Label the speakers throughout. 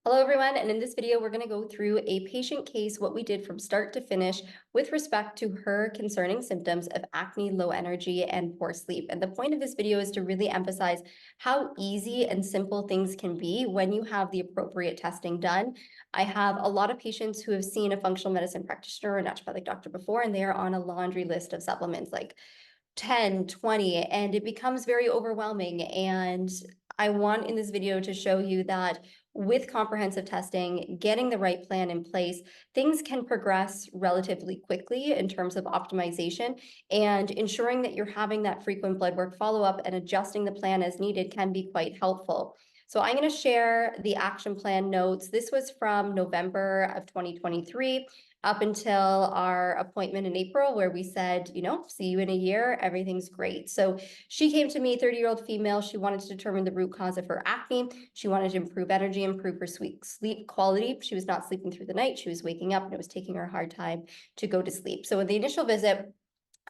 Speaker 1: Hello everyone, and in this video, we're going to go through a patient case, what we did from start to finish with respect to her concerning symptoms of acne, low energy, and poor sleep. And the point of this video is to really emphasize how easy and simple things can be when you have the appropriate testing done. I have a lot of patients who have seen a functional medicine practitioner or naturopathic doctor before, and they are on a laundry list of supplements like 10, 20, and it becomes very overwhelming. And I want in this video to show you that with comprehensive testing, getting the right plan in place, things can progress relatively quickly in terms of optimization, and ensuring that you're having that frequent blood work follow-up and adjusting the plan as needed can be quite helpful. So I'm going to share the action plan notes. This was from November of 2023 up until our appointment in April, where we said, see you in a year, everything's great. So she came to me, 30-year-old female. She wanted to determine the root cause of her acne. She wanted to improve energy, improve her sleep quality. She was not sleeping through the night. She was waking up and it was taking her a hard time to go to sleep. So in the initial visit,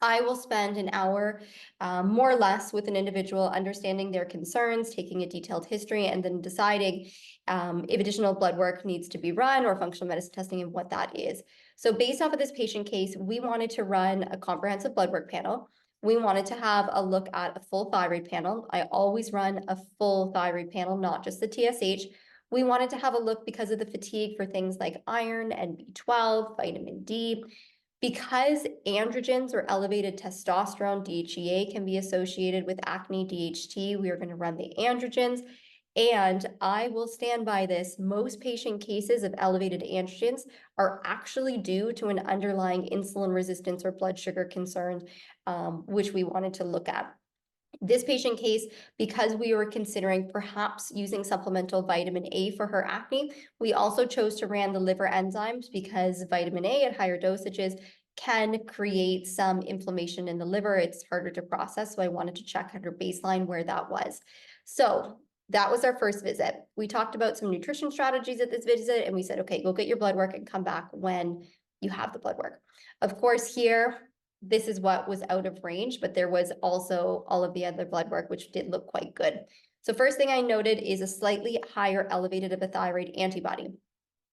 Speaker 1: I will spend an hour, more or less, with an individual, understanding their concerns, taking a detailed history, and then deciding if additional blood work needs to be run or functional medicine testing and what that is. So based off of this patient case, we wanted to run a comprehensive blood work panel. We wanted to have a look at a full thyroid panel. I always run a full thyroid panel, not just the TSH. We wanted to have a look because of the fatigue for things like iron and B12, vitamin D. Because androgens or elevated testosterone, DHEA, can be associated with acne, DHT, we are going to run the androgens. And I will stand by this. Most patient cases of elevated androgens are actually due to an underlying insulin resistance or blood sugar concern, which we wanted to look at. This patient case, because we were considering perhaps using supplemental vitamin A for her acne, we also chose to run the liver enzymes because vitamin A at higher dosages can create some inflammation in the liver. It's harder to process, so I wanted to check at her baseline where that was. So that was our first visit. We talked about some nutrition strategies at this visit, and we said, okay, go get your blood work and come back when you have the blood work. Of course, here, this is what was out of range, but there was also all of the other blood work, which did look quite good. So first thing I noted is a slightly higher elevated of a thyroid antibody,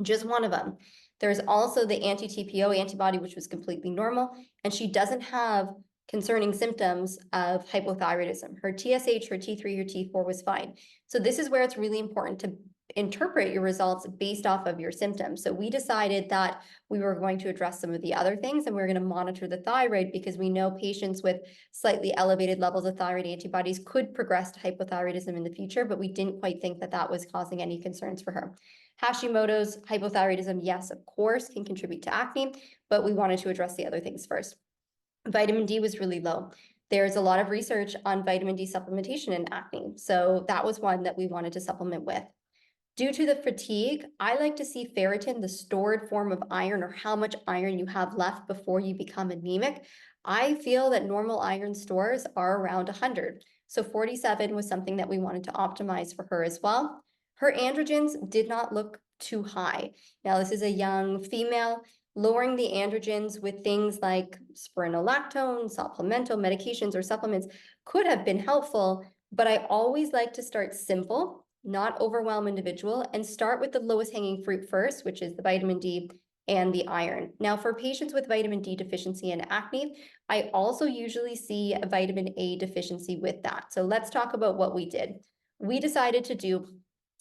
Speaker 1: just one of them. There's also the anti-TPO antibody, which was completely normal, and she doesn't have concerning symptoms of hypothyroidism. Her TSH, her T3, her T4 was fine. So this is where it's really important to interpret your results based off of your symptoms. So we decided that we were going to address some of the other things, and we we're going to monitor the thyroid because we know patients with slightly elevated levels of thyroid antibodies could progress to hypothyroidism in the future, but we didn't quite think that that was causing any concerns for her. Hashimoto's, hypothyroidism, yes, of course, can contribute to acne, but we wanted to address the other things first. Vitamin D was really low. There's a lot of research on vitamin D supplementation in acne, so that was one that we wanted to supplement with. Due to the fatigue, I like to see ferritin, the stored form of iron, or how much iron you have left before you become anemic. I feel that normal iron stores are around 100. So 47 was something that we wanted to optimize for her as well. Her androgens did not look too high. Now, this is a young female. Lowering the androgens with things like spironolactone, supplemental medications, or supplements could have been helpful, but I always like to start simple, not overwhelm individual, and start with the lowest hanging fruit first, which is the vitamin D and the iron. Now, for patients with vitamin D deficiency and acne, I also usually see a vitamin A deficiency with that. So let's talk about what we did. We decided to do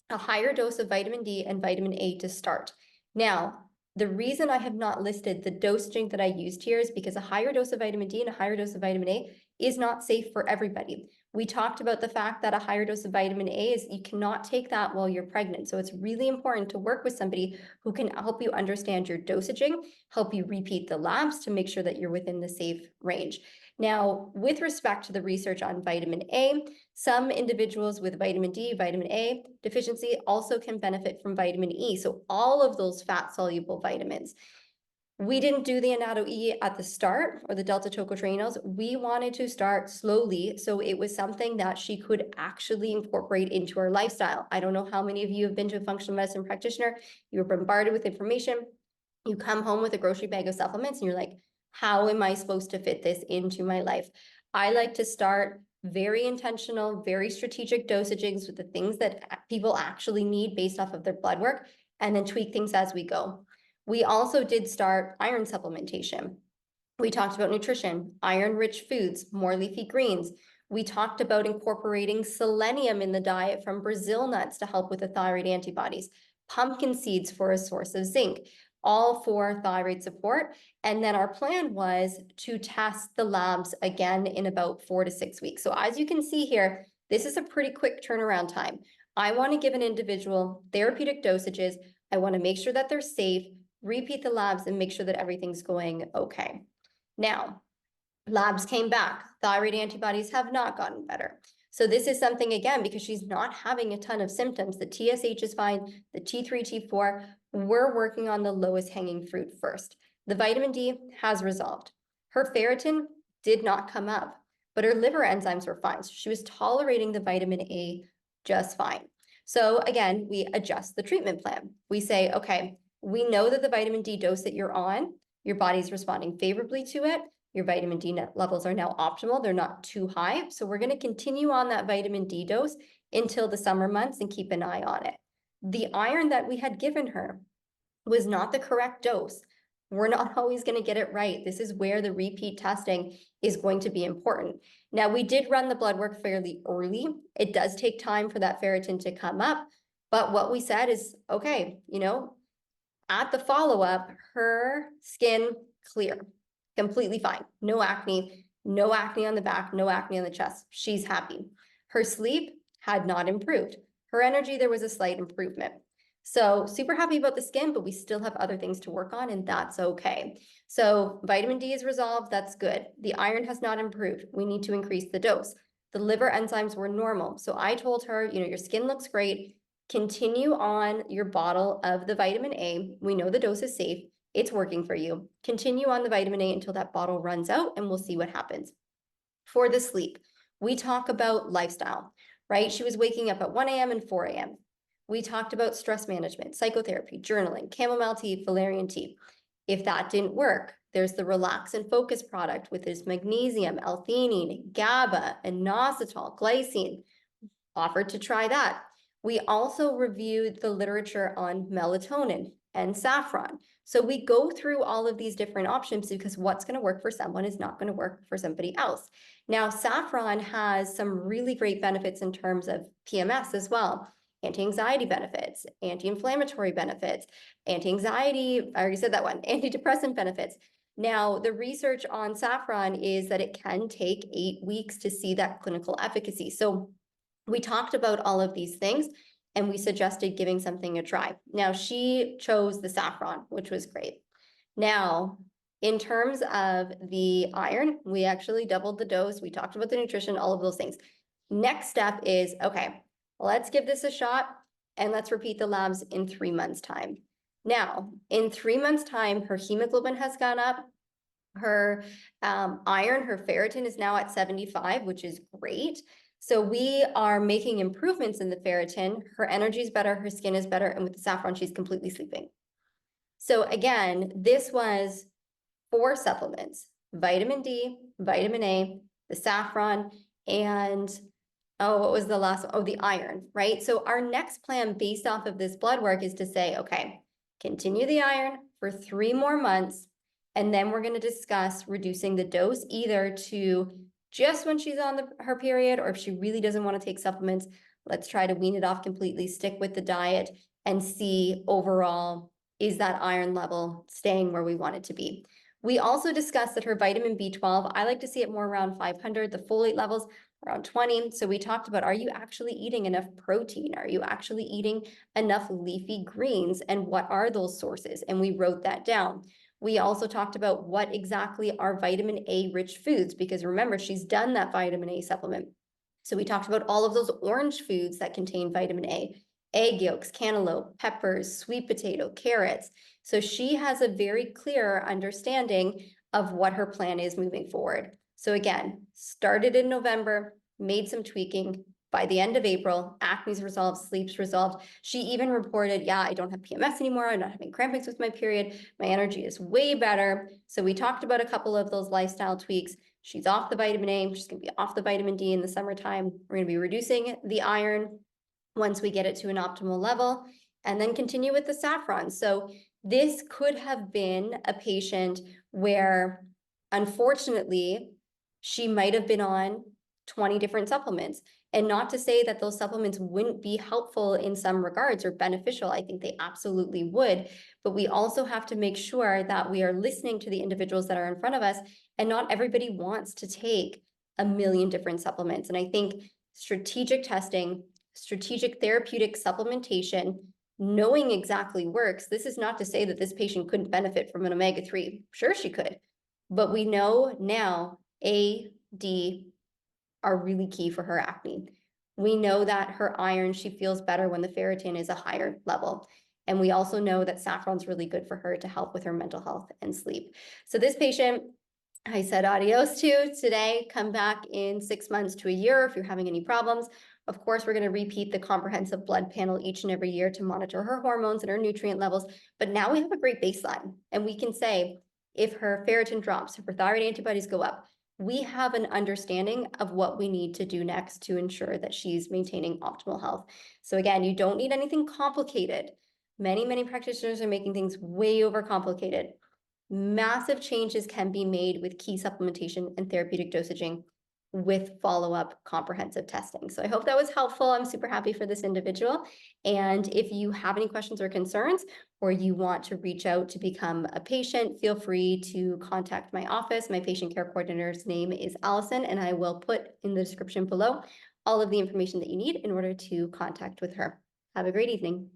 Speaker 1: a higher dose of vitamin D and vitamin A to start. Now, the reason I have not listed the dosaging that I used here is because a higher dose of vitamin D and a higher dose of vitamin A is not safe for everybody. We talked about the fact that a higher dose of vitamin A is you cannot take that while you're pregnant. So it's really important to work with somebody who can help you understand your dosaging, help you repeat the labs to make sure that you're within the safe range. Now, with respect to the research on vitamin A, some individuals with vitamin D, vitamin A deficiency also can benefit from vitamin E. So all of those fat-soluble vitamins. We didn't do the Annatto-E at the start, or the delta tocotrienols. We wanted to start slowly, so it was something that she could actually incorporate into her lifestyle. I don't know how many of you have been to a functional medicine practitioner. You're bombarded with information. You come home with a grocery bag of supplements and you're like, how am I supposed to fit this into my life? I like to start very intentional, very strategic dosages with the things that people actually need based off of their blood work, and then tweak things as we go. We also did start iron supplementation. We talked about nutrition, iron-rich foods, more leafy greens. We talked about incorporating selenium in the diet from Brazil nuts to help with the thyroid antibodies, pumpkin seeds for a source of zinc, all for thyroid support. And then our plan was to test the labs again in about 4 to 6 weeks. So as you can see here, this is a pretty quick turnaround time. I want to give an individual therapeutic dosages. I want to make sure that they're safe, repeat the labs, and make sure that everything's going okay. Now, labs came back. Thyroid antibodies have not gotten better. So this is something, again, because she's not having a ton of symptoms. The TSH is fine, the T3, T4, we're working on the lowest hanging fruit first. The vitamin D has resolved. Her ferritin did not come up, but her liver enzymes were fine. So she was tolerating the vitamin A just fine. So again, we adjust the treatment plan. We say, okay, we know that the vitamin D dose that you're on, your body's responding favorably to it. Your vitamin D levels are now optimal. They're not too high. So we're going to continue on that vitamin D dose until the summer months and keep an eye on it. The iron that we had given her was not the correct dose. We're not always going to get it right. This is where the repeat testing is going to be important. Now, we did run the blood work fairly early. It does take time for that ferritin to come up. But what we said is, okay, at the follow-up, her skin clear, completely fine. No acne on the back, no acne on the chest. She's happy. Her sleep had not improved. Her energy, there was a slight improvement. So super happy about the skin, but we still have other things to work on, and that's okay. So vitamin D is resolved, that's good. The iron has not improved. We need to increase the dose. The liver enzymes were normal. So I told her, your skin looks great. Continue on your bottle of the vitamin A. We know the dose is safe. It's working for you. Continue on the vitamin A until that bottle runs out, and we'll see what happens. For the sleep, we talk about lifestyle, right? She was waking up at 1 a.m. and 4 a.m. We talked about stress management, psychotherapy, journaling, chamomile tea, valerian tea. If that didn't work, there's the Relax and Focus product with its magnesium, L-theanine, GABA, inositol, glycine. Offered to try that. We also reviewed the literature on melatonin and saffron. So we go through all of these different options because what's going to work for someone is not going to work for somebody else. Now, saffron has some really great benefits in terms of PMS as well. Anti-anxiety benefits, anti-inflammatory benefits, anti-anxiety, I already said that one, antidepressant benefits. Now, the research on saffron is that it can take 8 weeks to see that clinical efficacy. So we talked about all of these things and we suggested giving something a try. Now, she chose the saffron, which was great. Now, in terms of the iron, we actually doubled the dose. We talked about the nutrition, all of those things. Next step is, okay, let's give this a shot and let's repeat the labs in 3 months' time. Now, in 3 months' time, her hemoglobin has gone up. Her iron, her ferritin is now at 75, which is great. So we are making improvements in the ferritin. Her energy is better, her skin is better, and with the saffron, she's completely sleeping. So again, this was 4 supplements: vitamin D, vitamin A, the saffron, and what was the last one? Oh, the iron, right? So our next plan based off of this blood work is to say, okay, continue the iron for 3 more months, and then we're going to discuss reducing the dose either to just when she's on her period, or if she really doesn't want to take supplements, let's try to wean it off completely, stick with the diet, and see overall, is that iron level staying where we want it to be? We also discussed that her vitamin B12, I like to see it more around 500, the folate levels around 20. So we talked about, are you actually eating enough protein? Are you actually eating enough leafy greens? And what are those sources? And we wrote that down. We also talked about what exactly are vitamin A rich foods, because remember, she's done that vitamin A supplement. So we talked about all of those orange foods that contain vitamin A, egg yolks, cantaloupe, peppers, sweet potato, carrots. So she has a very clear understanding of what her plan is moving forward. So again, started in November, made some tweaking. By the end of April, acne's resolved, sleep's resolved. She even reported, yeah, I don't have PMS anymore. I'm not having crampings with my period. My energy is way better. So we talked about a couple of those lifestyle tweaks. She's off the vitamin A, she's gonna be off the vitamin D in the summertime. We're gonna be reducing the iron once we get it to an optimal level, and then continue with the saffron. So this could have been a patient where, unfortunately, she might have been on 20 different supplements. And not to say that those supplements wouldn't be helpful in some regards or beneficial. I think they absolutely would. But we also have to make sure that we are listening to the individuals that are in front of us. And not everybody wants to take a million different supplements. And I think strategic testing, strategic therapeutic supplementation, knowing exactly works. This is not to say that this patient couldn't benefit from an omega-3. Sure, she could. But we know now A, D are really key for her acne. We know that her iron, she feels better when the ferritin is a higher level. And we also know that saffron's really good for her to help with her mental health and sleep. So this patient, I said adios to today. Come back in 6 months to a year if you're having any problems. Of course, we're going to repeat the comprehensive blood panel each and every year to monitor her hormones and her nutrient levels. But now we have a great baseline, and we can say if her ferritin drops, if her thyroid antibodies go up, we have an understanding of what we need to do next to ensure that she's maintaining optimal health. So again, you don't need anything complicated. Many practitioners are making things way overcomplicated. Massive changes can be made with key supplementation and therapeutic dosaging with follow-up comprehensive testing. So I hope that was helpful. I'm super happy for this individual. And if you have any questions or concerns, or you want to reach out to become a patient, feel free to contact my office. My patient care coordinator's name is Allison, and I will put in the description below all of the information that you need in order to contact with her. Have a great evening.